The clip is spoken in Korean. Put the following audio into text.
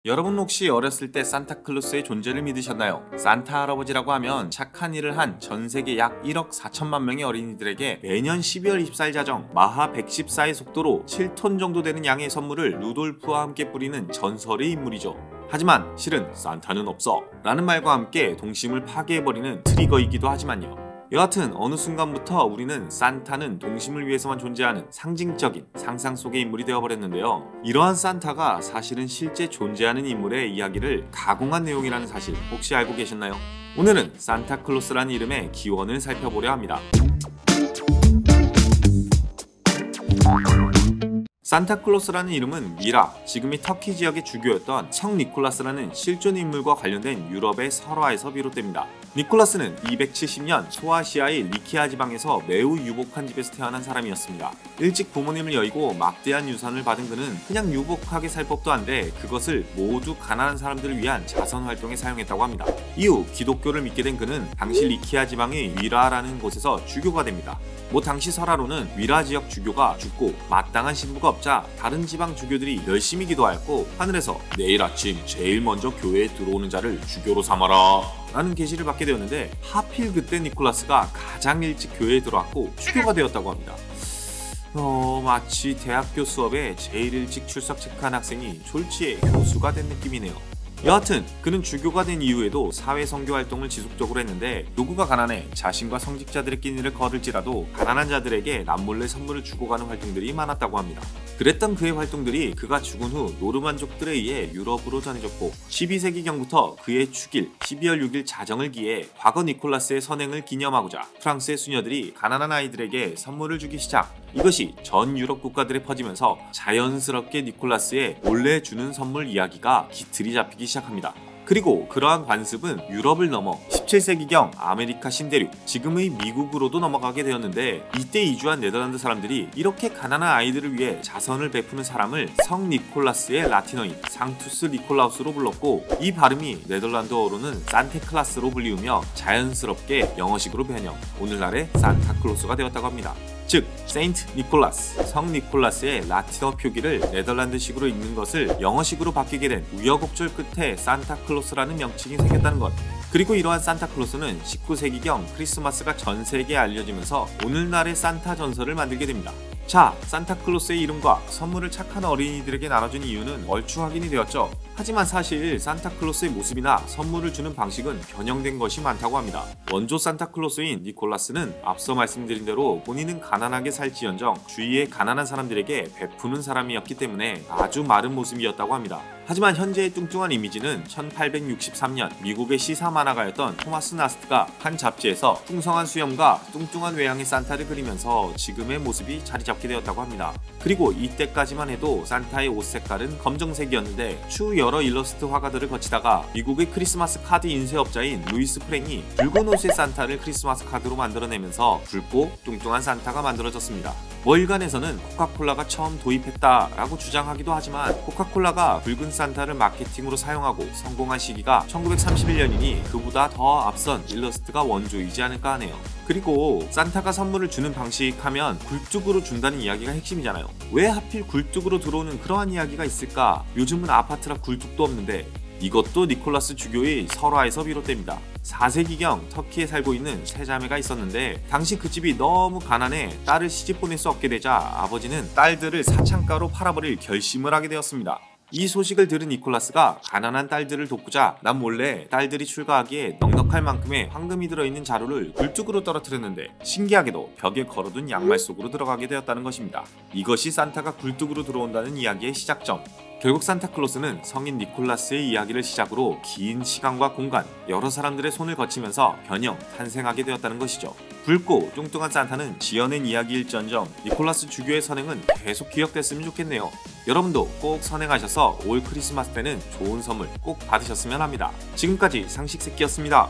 여러분 혹시 어렸을 때 산타클로스의 존재를 믿으셨나요? 산타 할아버지라고 하면 착한 일을 한 전 세계 약 1억 4천만 명의 어린이들에게 매년 12월 24일 자정 마하 114의 속도로 7톤 정도 되는 양의 선물을 루돌프와 함께 뿌리는 전설의 인물이죠. 하지만 실은 산타는 없어 라는 말과 함께 동심을 파괴해버리는 트리거이기도 하지만요. 여하튼 어느 순간부터 우리는 산타는 동심을 위해서만 존재하는 상징적인 상상 속의 인물이 되어버렸는데요. 이러한 산타가 사실은 실제 존재하는 인물의 이야기를 가공한 내용이라는 사실 혹시 알고 계셨나요? 오늘은 산타클로스라는 이름의 기원을 살펴보려 합니다. 산타클로스라는 이름은 미라, 지금의 터키 지역의 주교였던 성 니콜라스라는 실존 인물과 관련된 유럽의 설화에서 비롯됩니다. 니콜라스는 270년 소아시아의 리키아 지방에서 매우 유복한 집에서 태어난 사람이었습니다. 일찍 부모님을 여의고 막대한 유산을 받은 그는 그냥 유복하게 살 법도 한데 그것을 모두 가난한 사람들을 위한 자선 활동에 사용했다고 합니다. 이후 기독교를 믿게 된 그는 당시 리키아 지방의 위라라는 곳에서 주교가 됩니다. 당시 설화로는 위라 지역 주교가 죽고 마땅한 신부가 없자 다른 지방 주교들이 열심히 기도하였고 하늘에서 내일 아침 제일 먼저 교회에 들어오는 자를 주교로 삼아라 라는 계시를 받게 되었는데 하필 그때 니콜라스가 가장 일찍 교회에 들어왔고 주교가 되었다고 합니다. 마치 대학교 수업에 제일 일찍 출석 체크한 학생이 졸지에 교수가 된 느낌이네요. 여하튼 그는 주교가 된 이후에도 사회 선교 활동을 지속적으로 했는데 누구가 가난해 자신과 성직자들의 끼니를 거둘지라도 가난한 자들에게 남몰래 선물을 주고 가는 활동들이 많았다고 합니다. 그랬던 그의 활동들이 그가 죽은 후 노르만족들에 의해 유럽으로 전해졌고 12세기경부터 그의 축일 12월 6일 자정을 기해 과거 니콜라스의 선행을 기념하고자 프랑스의 수녀들이 가난한 아이들에게 선물을 주기 시작. 이것이 전 유럽 국가들에 퍼지면서 자연스럽게 니콜라스의 원래 주는 선물 이야기가 기틀이 잡히기 시작합니다. 그리고 그러한 관습은 유럽을 넘어 17세기경 아메리카 신대륙, 지금의 미국으로도 넘어가게 되었는데 이때 이주한 네덜란드 사람들이 이렇게 가난한 아이들을 위해 자선을 베푸는 사람을 성 니콜라스의 라틴어인 상투스 니콜라우스로 불렀고 이 발음이 네덜란드어로는 산테클라스로 불리우며 자연스럽게 영어식으로 변형, 오늘날의 산타클로스가 되었다고 합니다. 즉 세인트 니콜라스, 성 니콜라스의 라틴어 표기를 네덜란드식으로 읽는 것을 영어식으로 바뀌게 된 우여곡절 끝에 산타클로스라는 명칭이 생겼다는 것. 그리고 이러한 산타클로스는 19세기경 크리스마스가 전 세계에 알려지면서 오늘날의 산타 전설을 만들게 됩니다. 자, 산타클로스의 이름과 선물을 착한 어린이들에게 나눠준 이유는 얼추 확인이 되었죠. 하지만 사실 산타클로스의 모습이나 선물을 주는 방식은 변형된 것이 많다고 합니다. 원조 산타클로스인 니콜라스는 앞서 말씀드린 대로 본인은 가난하게 살지언정 주위의 가난한 사람들에게 베푸는 사람이었기 때문에 아주 마른 모습이었다고 합니다. 하지만 현재의 뚱뚱한 이미지는 1863년 미국의 시사 만화가였던 토마스 나스트가 한 잡지에서 풍성한 수염과 뚱뚱한 외양의 산타를 그리면서 지금의 모습이 자리 잡게 되었다고 합니다. 그리고 이때까지만 해도 산타의 옷 색깔은 검정색이었는데 추후 여러 일러스트 화가들을 거치다가 미국의 크리스마스 카드 인쇄업자인 루이스 프랭이 붉은 옷의 산타를 크리스마스 카드로 만들어내면서 붉고 뚱뚱한 산타가 만들어졌습니다. 일간에서는 코카콜라가 처음 도입했다라고 주장하기도 하지만 코카콜라가 붉은 산타를 마케팅으로 사용하고 성공한 시기가 1931년이니 그보다 더 앞선 일러스트가 원조이지 않을까 하네요. 그리고 산타가 선물을 주는 방식 하면 굴뚝으로 준다는 이야기가 핵심이잖아요. 왜 하필 굴뚝으로 들어오는 그러한 이야기가 있을까? 요즘은 아파트라 굴뚝도 없는데 이것도 니콜라스 주교의 설화에서 비롯됩니다. 4세기경 터키에 살고 있는 세 자매가 있었는데 당시 그 집이 너무 가난해 딸을 시집 보낼 수 없게 되자 아버지는 딸들을 사창가로 팔아버릴 결심을 하게 되었습니다. 이 소식을 들은 니콜라스가 가난한 딸들을 돕고자 남몰래 딸들이 출가하기에 넉넉할 만큼의 황금이 들어있는 자루를 굴뚝으로 떨어뜨렸는데 신기하게도 벽에 걸어둔 양말 속으로 들어가게 되었다는 것입니다. 이것이 산타가 굴뚝으로 들어온다는 이야기의 시작점. 결국 산타클로스는 성인 니콜라스의 이야기를 시작으로 긴 시간과 공간, 여러 사람들의 손을 거치면서 변형, 탄생하게 되었다는 것이죠. 붉고 뚱뚱한 산타는 지어낸 이야기일지언정 니콜라스 주교의 선행은 계속 기억됐으면 좋겠네요. 여러분도 꼭 선행하셔서 올 크리스마스 때는 좋은 선물 꼭 받으셨으면 합니다. 지금까지 상식새끼였습니다.